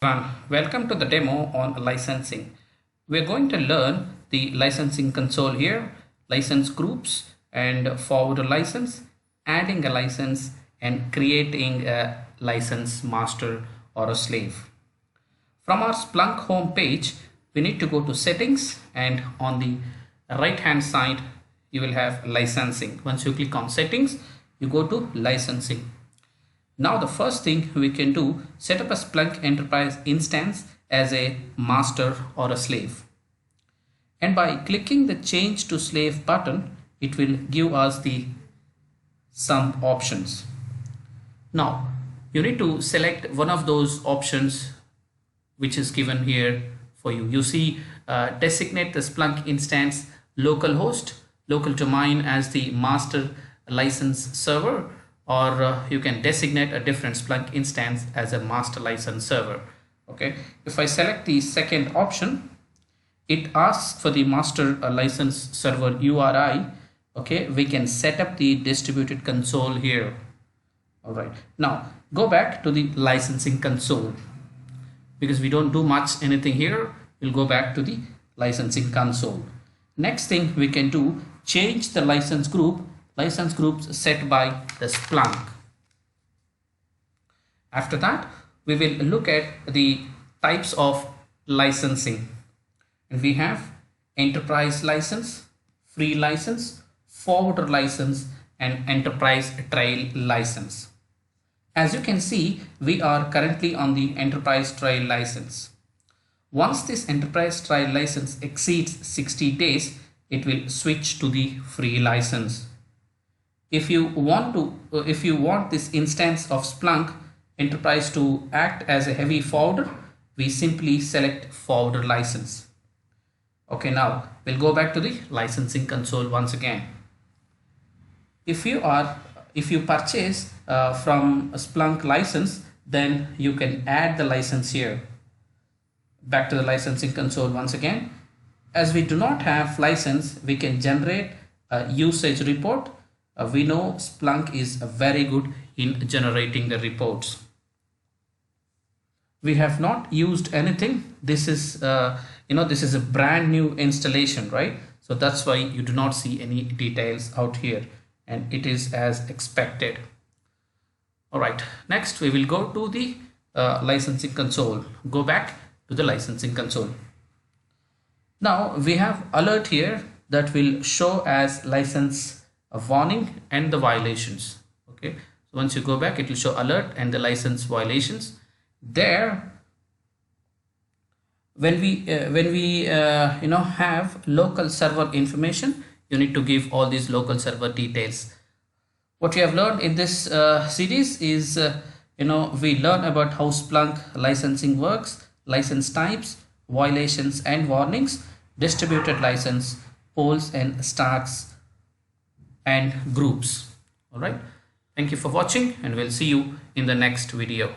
Everyone, welcome to the demo on licensing. We're going to learn the licensing console here, license groups and forward a license, adding a license and creating a license master or a slave. From our Splunk home page, we need to go to settings, and on the right hand side you will have licensing. Once you click on settings, you go to licensing. Now the first thing we can do, set up a Splunk Enterprise instance as a master or a slave. And by clicking the change to slave button, it will give us some options. Now you need to select one of those options which is given here for you. You see designate the Splunk instance localhost, local domain as the master license server, or you can designate a different Splunk instance as a master license server. Okay, if I select the second option, it asks for the master license server URI. Okay, we can set up the distributed console here. All right, now go back to the licensing console. Because we don't do much anything here, we'll go back to the licensing console. Next thing we can do, change the license groups set by the Splunk. After that, we will look at the types of licensing, and we have enterprise license, free license, forwarder license, and enterprise trial license. As you can see, we are currently on the enterprise trial license. Once this enterprise trial license exceeds 60 days, it will switch to the free license. If you want this instance of Splunk Enterprise to act as a heavy forwarder, we simply select forwarder license. Okay, now we'll go back to the licensing console once again. If you purchase from a Splunk license, then you can add the license here. Back to the licensing console once again. As we do not have license, we can generate a usage report. We know Splunk is very good in generating the reports. We have not used anything. This is this is a brand new installation, right? So that's why you do not see any details out here, and it is as expected. All right, next we will go to the licensing console. Go back to the licensing console. Now we have alert here that will show as license warning and the violations. Okay, so once you go back, it will show alert and the license violations. There, when we have local server information, you need to give all these local server details. What we have learned in this series is we learn about how Splunk licensing works, license types, violations and warnings, distributed license, polls and stacks, and groups. All right, thank you for watching, and we'll see you in the next video.